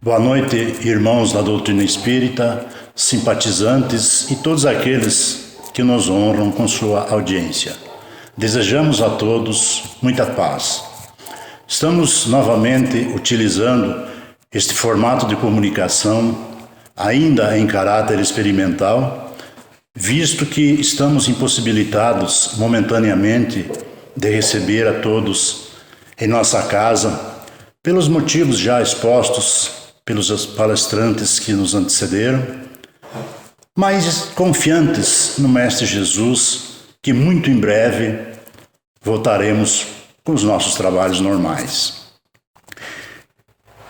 Boa noite, irmãos da doutrina espírita, simpatizantes e todos aqueles que nos honram com sua audiência. Desejamos a todos muita paz. Estamos novamente utilizando este formato de comunicação, ainda em caráter experimental, visto que estamos impossibilitados momentaneamente de receber a todos em nossa casa, pelos motivos já expostos pelos palestrantes que nos antecederam, mas confiantes no Mestre Jesus, que muito em breve voltaremos com os nossos trabalhos normais.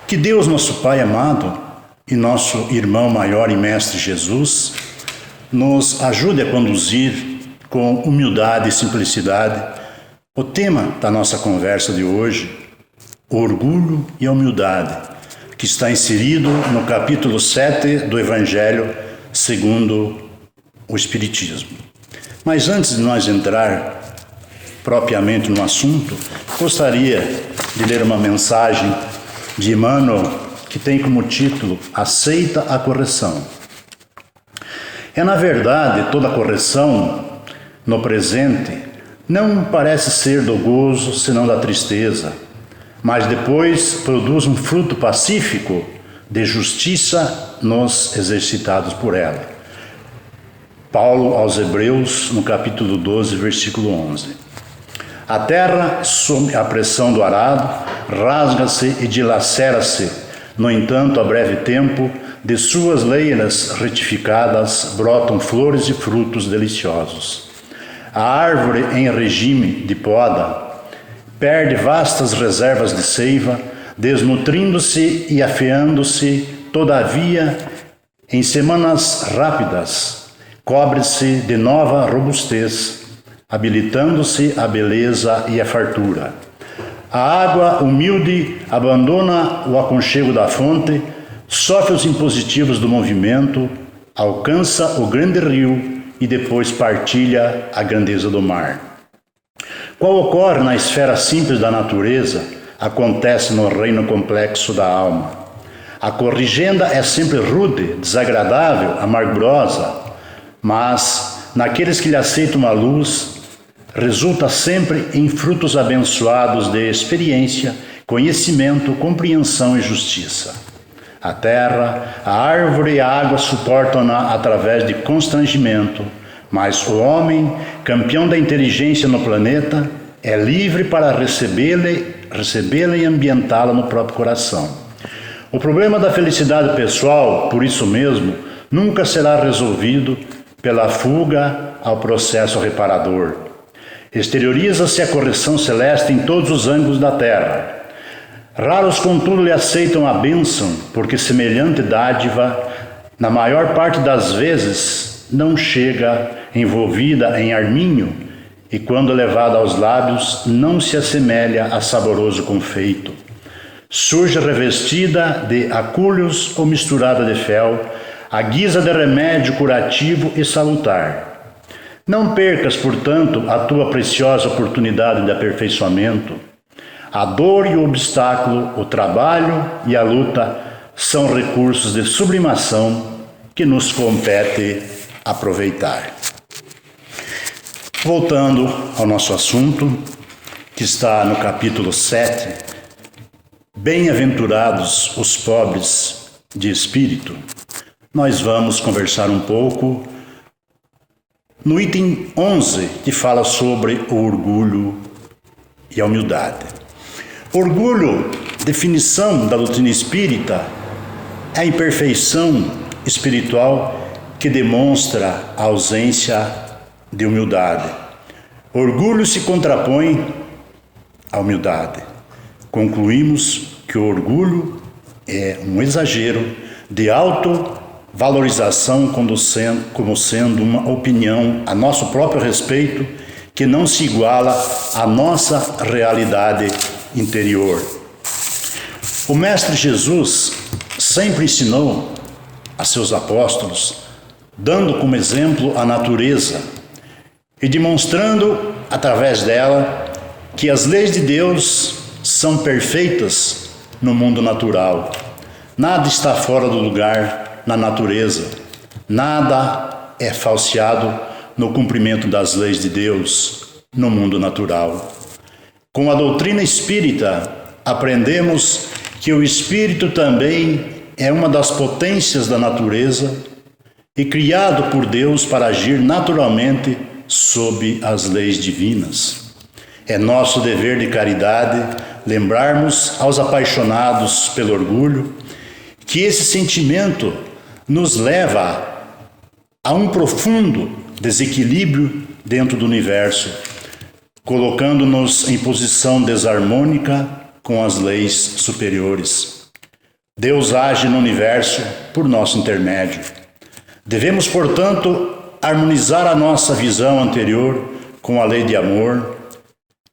Que Deus, nosso Pai amado, e nosso irmão maior e Mestre Jesus, nos ajude a conduzir com humildade e simplicidade o tema da nossa conversa de hoje, o orgulho e a humildade, que está inserido no capítulo 7 do Evangelho segundo o Espiritismo. Mas antes de nós entrar propriamente no assunto, gostaria de ler uma mensagem de Emmanuel que tem como título Aceita a correção. É na verdade toda correção no presente não parece ser do gozo senão da tristeza, mas depois produz um fruto pacífico de justiça nos exercitados por ela. Paulo aos Hebreus, no capítulo 12, versículo 11. A terra, sob a pressão do arado, rasga-se e dilacera-se. No entanto, a breve tempo, de suas leiras retificadas, brotam flores e frutos deliciosos. A árvore em regime de poda perde vastas reservas de seiva, desnutrindo-se e afeando-se, todavia, em semanas rápidas, cobre-se de nova robustez, habilitando-se a beleza e a fartura. A água humilde abandona o aconchego da fonte, sofre os impositivos do movimento, alcança o grande rio e depois partilha a grandeza do mar. Qual ocorre na esfera simples da natureza, acontece no reino complexo da alma. A corrigenda é sempre rude, desagradável, amargurosa, mas naqueles que lhe aceitam a luz, resulta sempre em frutos abençoados de experiência, conhecimento, compreensão e justiça. A terra, a árvore e a água suportam-na através de constrangimento, mas o homem, campeão da inteligência no planeta, é livre para recebê-la e ambientá-la no próprio coração. O problema da felicidade pessoal, por isso mesmo, nunca será resolvido pela fuga ao processo reparador. Exterioriza-se a correção celeste em todos os ângulos da terra. Raros, contudo, lhe aceitam a bênção, porque semelhante dádiva, na maior parte das vezes, não chega envolvida em arminho e, quando levada aos lábios, não se assemelha a saboroso confeito. Surge revestida de acúlios ou misturada de fel, à guisa de remédio curativo e salutar. Não percas, portanto, a tua preciosa oportunidade de aperfeiçoamento. A dor e o obstáculo, o trabalho e a luta são recursos de sublimação que nos compete aproveitar. Voltando ao nosso assunto, que está no capítulo 7, Bem-aventurados os pobres de espírito, nós vamos conversar um pouco no item 11, que fala sobre o orgulho e a humildade. Orgulho, definição da doutrina espírita, é a imperfeição espiritual que demonstra a ausência de humildade. Orgulho se contrapõe à humildade. Concluímos que o orgulho é um exagero de autovalorização como sendo uma opinião a nosso próprio respeito que não se iguala à nossa realidade interior. O Mestre Jesus sempre ensinou a seus apóstolos, dando como exemplo a natureza e demonstrando, através dela, que as leis de Deus são perfeitas no mundo natural, Nada está fora do lugar na natureza. Nada é falseado no cumprimento das leis de Deus no mundo natural. Com a doutrina espírita, aprendemos que o espírito também é uma das potências da natureza e criado por Deus para agir naturalmente sob as leis divinas. É nosso dever de caridade lembrarmos aos apaixonados pelo orgulho que esse sentimento nos leva a um profundo desequilíbrio dentro do universo, colocando-nos em posição desarmônica com as leis superiores. Deus age no universo por nosso intermédio. Devemos, portanto, harmonizar a nossa visão anterior com a lei de amor,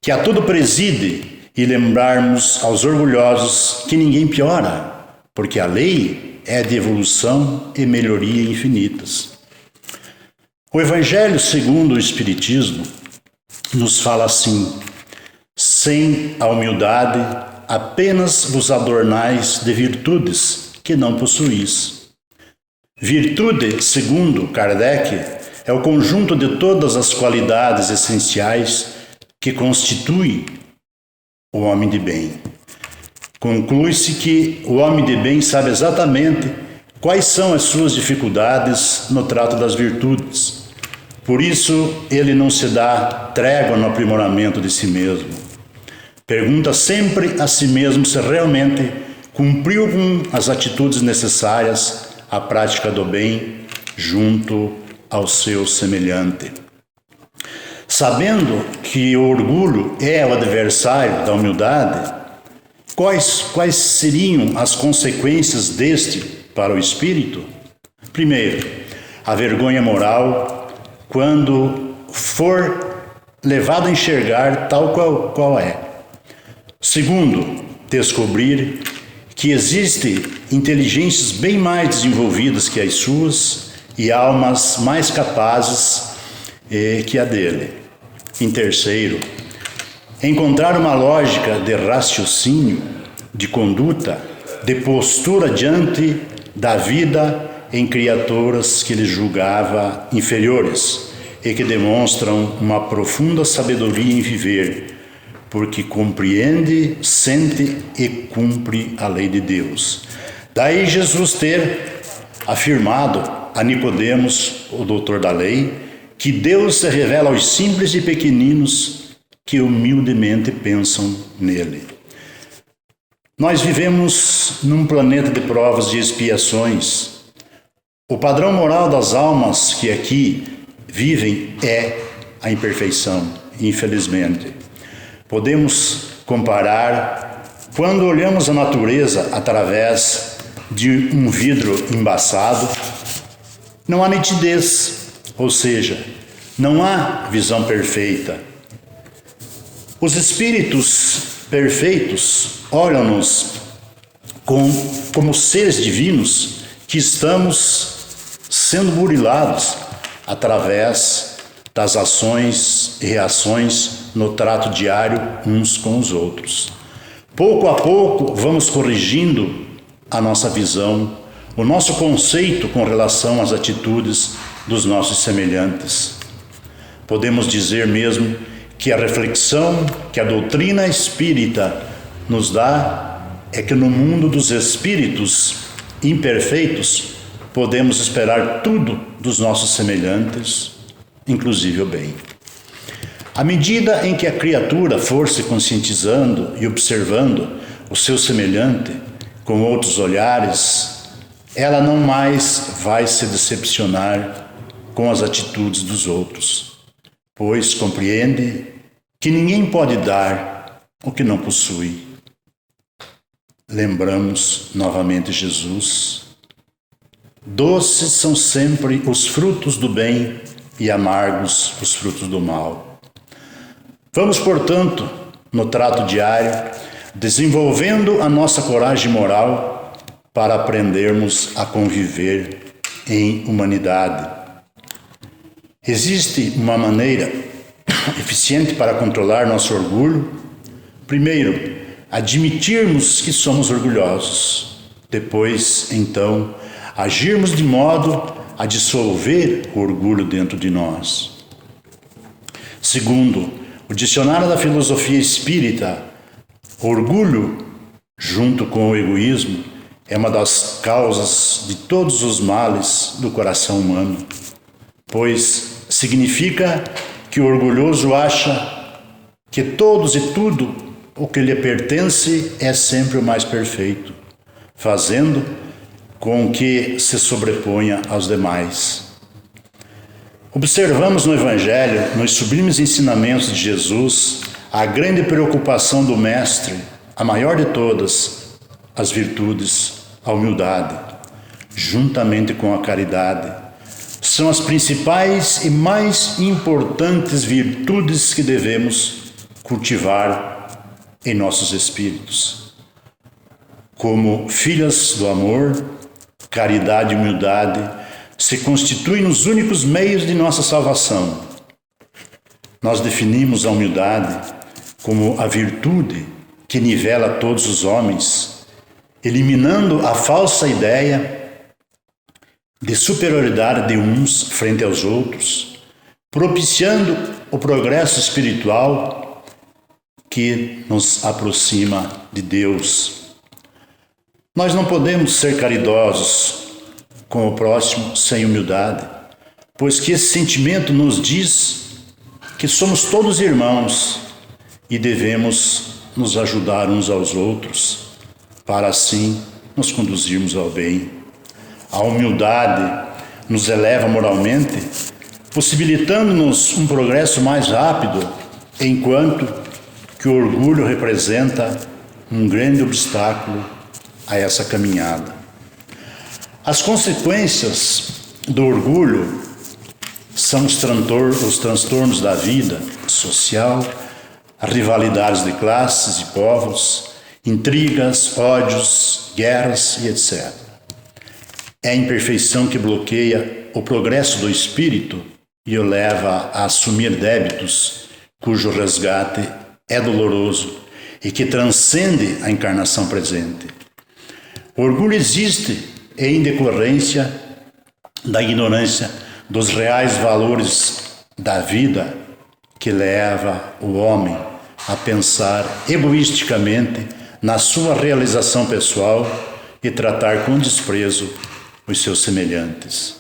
que a tudo preside, e lembrarmos aos orgulhosos que ninguém piora, porque a lei é de evolução e melhoria infinitas. O Evangelho segundo o Espiritismo nos fala assim: sem a humildade, apenas vos adornais de virtudes que não possuís. Virtude, segundo Kardec, é o conjunto de todas as qualidades essenciais que constituem o homem de bem. Conclui-se que o homem de bem sabe exatamente quais são as suas dificuldades no trato das virtudes. Por isso, ele não se dá trégua no aprimoramento de si mesmo. Pergunta sempre a si mesmo se realmente cumpriu com as atitudes necessárias à prática do bem junto ao seu semelhante. Sabendo que o orgulho é o adversário da humildade, quais seriam as consequências deste para o espírito? Primeiro, a vergonha moral, quando for levado a enxergar tal qual é. Segundo, descobrir que existem inteligências bem mais desenvolvidas que as suas e almas mais capazes que a dele. Em terceiro, encontrar uma lógica de raciocínio, de conduta, de postura diante da vida em criaturas que ele julgava inferiores e que demonstram uma profunda sabedoria em viver, porque compreende, sente e cumpre a lei de Deus. Daí Jesus ter afirmado a Nicodemos, o doutor da lei, que Deus se revela aos simples e pequeninos que humildemente pensam nele. Nós vivemos num planeta de provas e expiações. O padrão moral das almas que aqui vivem é a imperfeição, infelizmente. Podemos comparar quando olhamos a natureza através de um vidro embaçado, não há nitidez, ou seja, não há visão perfeita. Os espíritos perfeitos olham-nos como seres divinos que estamos sendo burilados através das ações e reações no trato diário uns com os outros. Pouco a pouco vamos corrigindo a nossa visão, o nosso conceito com relação às atitudes dos nossos semelhantes. Podemos dizer mesmo que a reflexão que a doutrina espírita nos dá é que no mundo dos espíritos imperfeitos podemos esperar tudo dos nossos semelhantes, inclusive o bem. À medida em que a criatura for se conscientizando e observando o seu semelhante com outros olhares, ela não mais vai se decepcionar com as atitudes dos outros, pois compreende que ninguém pode dar o que não possui. Lembramos novamente Jesus: doces são sempre os frutos do bem e amargos os frutos do mal. Vamos, portanto, no trato diário, desenvolvendo a nossa coragem moral para aprendermos a conviver em humanidade. Existe uma maneira eficiente para controlar nosso orgulho? Primeiro, admitirmos que somos orgulhosos. Depois, então, agirmos de modo a dissolver o orgulho dentro de nós. Segundo, o dicionário da filosofia espírita, orgulho, junto com o egoísmo, é uma das causas de todos os males do coração humano, pois significa que o orgulhoso acha que todos e tudo o que lhe pertence é sempre o mais perfeito, fazendo com que se sobreponha aos demais. Observamos no Evangelho, nos sublimes ensinamentos de Jesus, a grande preocupação do Mestre, a maior de todas as virtudes, a humildade, juntamente com a caridade. São as principais e mais importantes virtudes que devemos cultivar em nossos espíritos. Como filhas do amor, caridade e humildade se constituem os únicos meios de nossa salvação. Nós definimos a humildade como a virtude que nivela todos os homens, eliminando a falsa ideia de superioridade de uns frente aos outros, propiciando o progresso espiritual que nos aproxima de Deus. Nós não podemos ser caridosos com o próximo sem humildade, pois que esse sentimento nos diz que somos todos irmãos e devemos nos ajudar uns aos outros, para assim nos conduzirmos ao bem. A humildade nos eleva moralmente, possibilitando-nos um progresso mais rápido, enquanto que o orgulho representa um grande obstáculo a essa caminhada. As consequências do orgulho são os transtornos da vida social, rivalidades de classes e povos, intrigas, ódios, guerras e etc. É a imperfeição que bloqueia o progresso do espírito e o leva a assumir débitos cujo resgate é doloroso e que transcende a encarnação presente. O orgulho existe em decorrência da ignorância dos reais valores da vida, que leva o homem a pensar egoisticamente na sua realização pessoal e tratar com desprezo os seus semelhantes.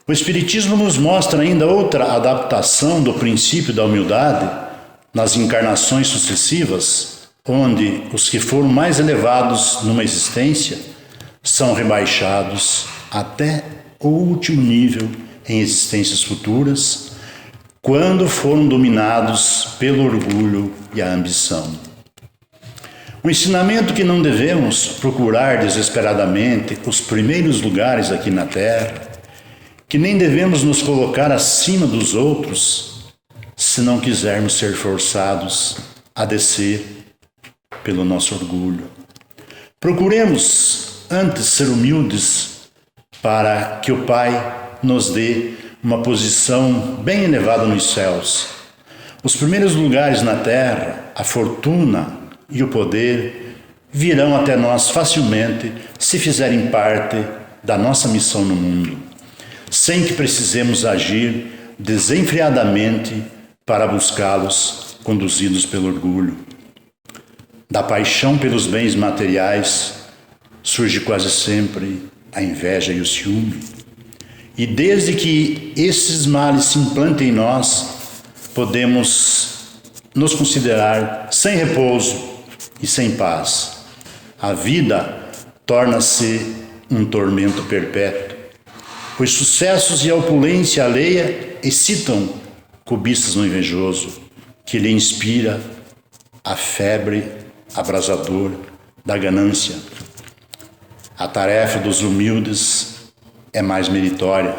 O Espiritismo nos mostra ainda outra adaptação do princípio da humildade nas encarnações sucessivas, onde os que foram mais elevados numa existência são rebaixados até o último nível em existências futuras, quando foram dominados pelo orgulho e a ambição. Um ensinamento que não devemos procurar desesperadamente os primeiros lugares aqui na Terra, que nem devemos nos colocar acima dos outros, se não quisermos ser forçados a descer pelo nosso orgulho. Procuremos antes ser humildes para que o Pai nos dê uma posição bem elevada nos céus. Os primeiros lugares na terra, a fortuna e o poder virão até nós facilmente se fizerem parte da nossa missão no mundo, sem que precisemos agir desenfreadamente para buscá-los, conduzidos pelo orgulho. Da paixão pelos bens materiais surge quase sempre a inveja e o ciúme. E desde que esses males se implantem em nós, podemos nos considerar sem repouso e sem paz. A vida torna-se um tormento perpétuo. Os sucessos e a opulência alheia excitam cobiças no invejoso, que lhe inspira a febre abrasadora da ganância. A tarefa dos humildes é mais meritória.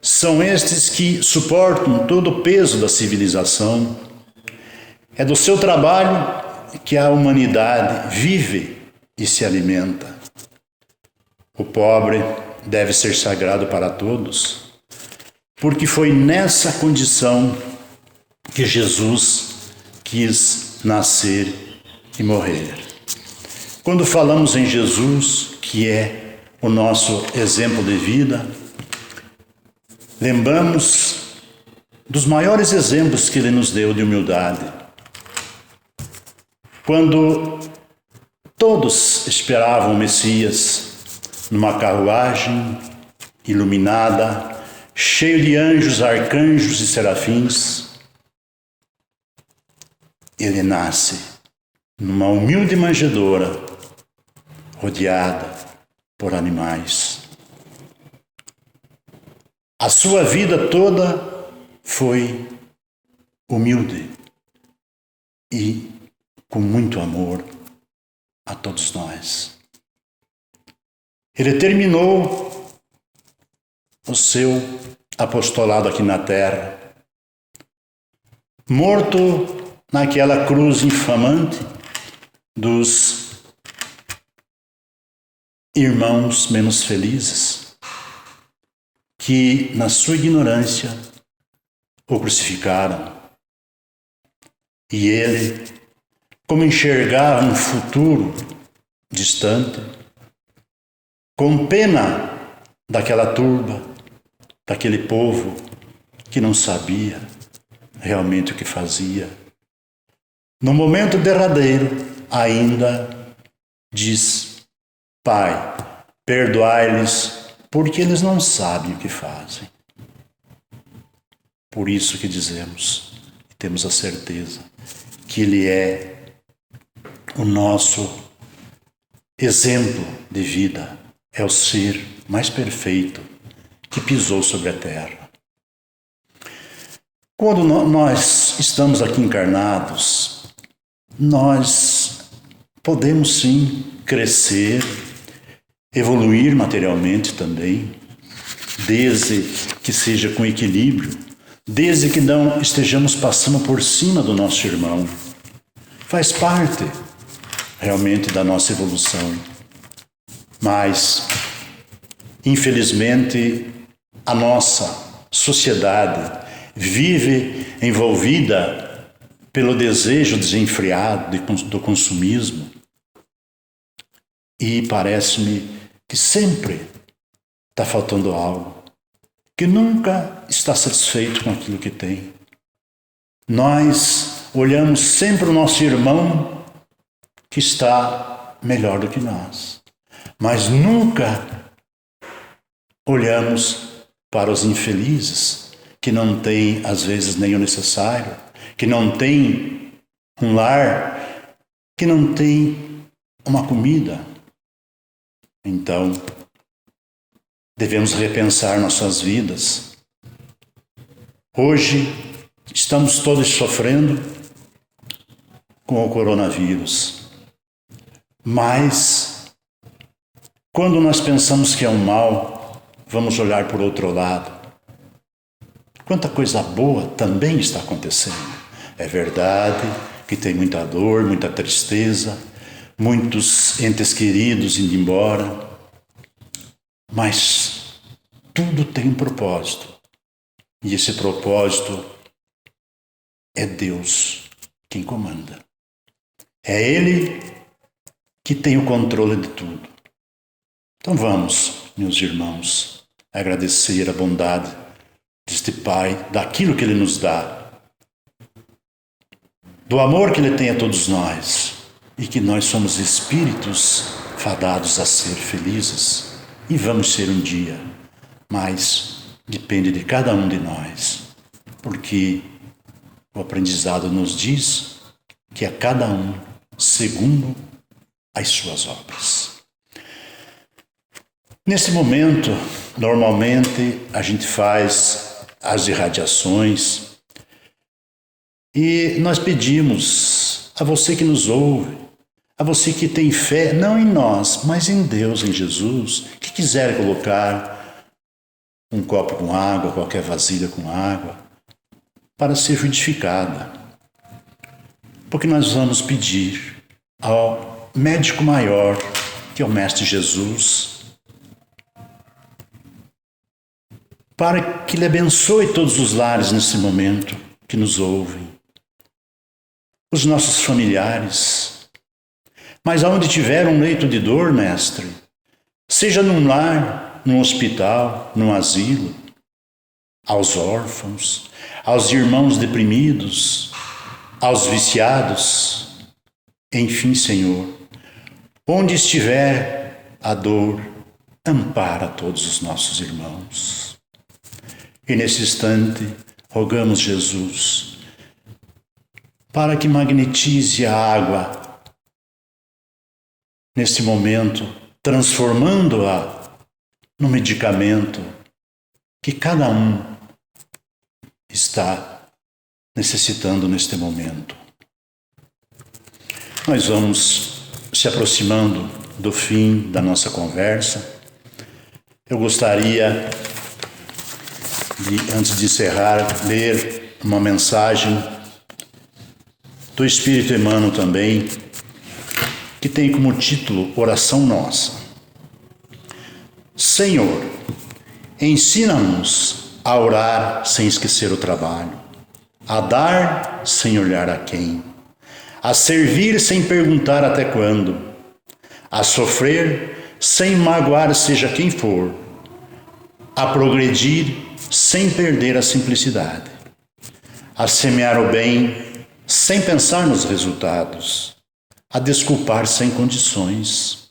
São estes que suportam todo o peso da civilização. É do seu trabalho que a humanidade vive e se alimenta. O pobre deve ser sagrado para todos, porque foi nessa condição que Jesus quis nascer e morrer. Quando falamos em Jesus, que é o nosso exemplo de vida, lembramos dos maiores exemplos que ele nos deu de humildade. Quando todos esperavam o Messias numa carruagem iluminada, cheio de anjos, arcanjos e serafins, ele nasce numa humilde manjedoura, rodeada por animais. A sua vida toda foi humilde e com muito amor a todos nós. Ele terminou o seu apostolado aqui na terra, morto naquela cruz infamante dos irmãos menos felizes, que na sua ignorância o crucificaram. E ele, como enxergava um futuro distante, com pena daquela turba, daquele povo que não sabia realmente o que fazia, no momento derradeiro ainda diz: Pai, perdoai-lhes, porque eles não sabem o que fazem. Por isso que dizemos, e temos a certeza, que Ele é o nosso exemplo de vida, é o ser mais perfeito que pisou sobre a terra. Quando nós estamos aqui encarnados, nós podemos sim crescer, evoluir materialmente também, desde que seja com equilíbrio, desde que não estejamos passando por cima do nosso irmão. Faz parte realmente da nossa evolução. Mas, infelizmente, a nossa sociedade vive envolvida pelo desejo desenfreado do consumismo, e parece-me que sempre está faltando algo, que nunca está satisfeito com aquilo que tem. Nós olhamos sempre o nosso irmão que está melhor do que nós, mas nunca olhamos para os infelizes, que não têm, às vezes, nem o necessário, que não têm um lar, que não têm uma comida. Então, devemos repensar nossas vidas. Hoje, estamos todos sofrendo com o coronavírus, mas quando nós pensamos que é um mal, vamos olhar por outro lado. Quanta coisa boa também está acontecendo. É verdade que tem muita dor, muita tristeza, muitos entes queridos indo embora, mas tudo tem um propósito. E esse propósito é Deus quem comanda. É Ele que tem o controle de tudo. Então vamos, meus irmãos, agradecer a bondade deste Pai, daquilo que Ele nos dá, do amor que Ele tem a todos nós, e que nós somos espíritos fadados a ser felizes, e vamos ser um dia, mas depende de cada um de nós, porque o aprendizado nos diz que a cada um segundo as suas obras. Nesse momento, normalmente a gente faz as irradiações e nós pedimos a você que nos ouve, a você que tem fé, não em nós, mas em Deus, em Jesus, que quiser colocar um copo com água, qualquer vasilha com água, para ser frutificada. Porque nós vamos pedir ao médico maior, que é o Mestre Jesus, para que Ele abençoe todos os lares nesse momento que nos ouvem, os nossos familiares, Mas aonde tiver um leito de dor, Mestre, seja num lar, num hospital, num asilo, aos órfãos, aos irmãos deprimidos, aos viciados, enfim, Senhor, onde estiver a dor, ampara todos os nossos irmãos. E nesse instante, rogamos, Jesus, para que magnetize a água nesse momento, transformando-a no medicamento que cada um está necessitando neste momento. Nós vamos se aproximando do fim da nossa conversa. Eu gostaria de, antes de encerrar, ler uma mensagem do Espírito Emmanuel também, que tem como título Oração Nossa. Senhor, ensina-nos a orar sem esquecer o trabalho, a dar sem olhar a quem, a servir sem perguntar até quando, a sofrer sem magoar seja quem for, a progredir sem perder a simplicidade, a semear o bem sem pensar nos resultados, a desculpar sem condições,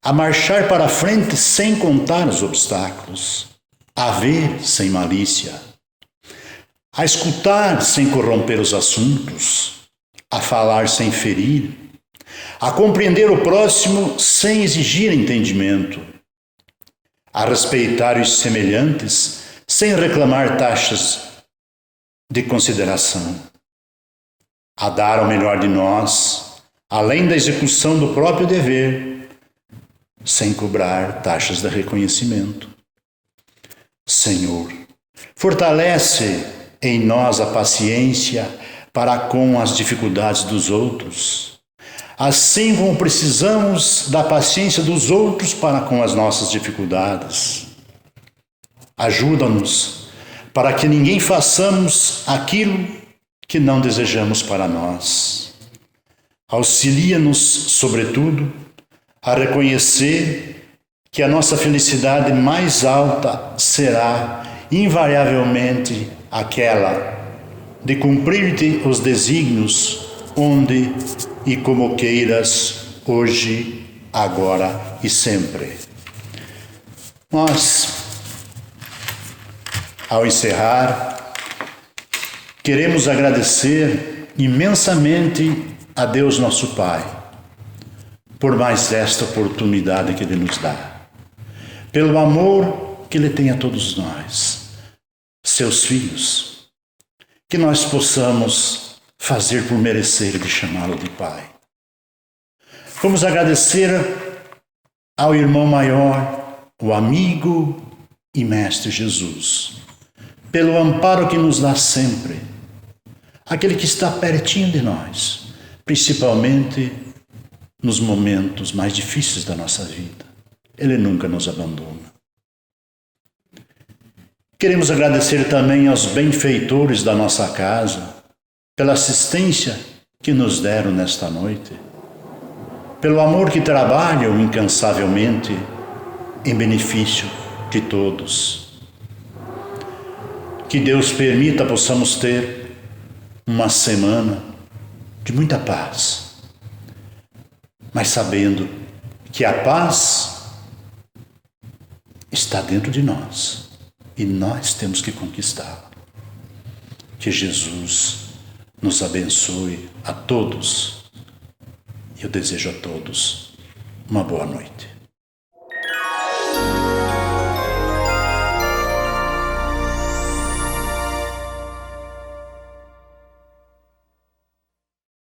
a marchar para a frente sem contar os obstáculos, a ver sem malícia, a escutar sem corromper os assuntos, a falar sem ferir, a compreender o próximo sem exigir entendimento, a respeitar os semelhantes sem reclamar taxas de consideração, a dar o melhor de nós, além da execução do próprio dever, sem cobrar taxas de reconhecimento. Senhor, fortalece em nós a paciência para com as dificuldades dos outros, assim como precisamos da paciência dos outros para com as nossas dificuldades. Ajuda-nos para que ninguém façamos aquilo que não desejamos para nós. Auxilia-nos, sobretudo, a reconhecer que a nossa felicidade mais alta será, invariavelmente, aquela de cumprir-te os desígnios onde e como queiras, hoje, agora e sempre. Nós, ao encerrar, queremos agradecer imensamente a Deus nosso Pai por mais esta oportunidade que Ele nos dá, pelo amor que Ele tem a todos nós, seus filhos, que nós possamos fazer por merecer de chamá-lo de Pai. Vamos agradecer ao irmão maior, o amigo e mestre Jesus, pelo amparo que nos dá sempre, aquele que está pertinho de nós, principalmente nos momentos mais difíceis da nossa vida. Ele nunca nos abandona. Queremos agradecer também aos benfeitores da nossa casa, pela assistência que nos deram nesta noite, pelo amor que trabalham incansavelmente em benefício de todos. Que Deus permita possamos ter uma semana de muita paz, mas sabendo que a paz está dentro de nós e nós temos que conquistá-la. Que Jesus nos abençoe a todos. Eu desejo a todos uma boa noite.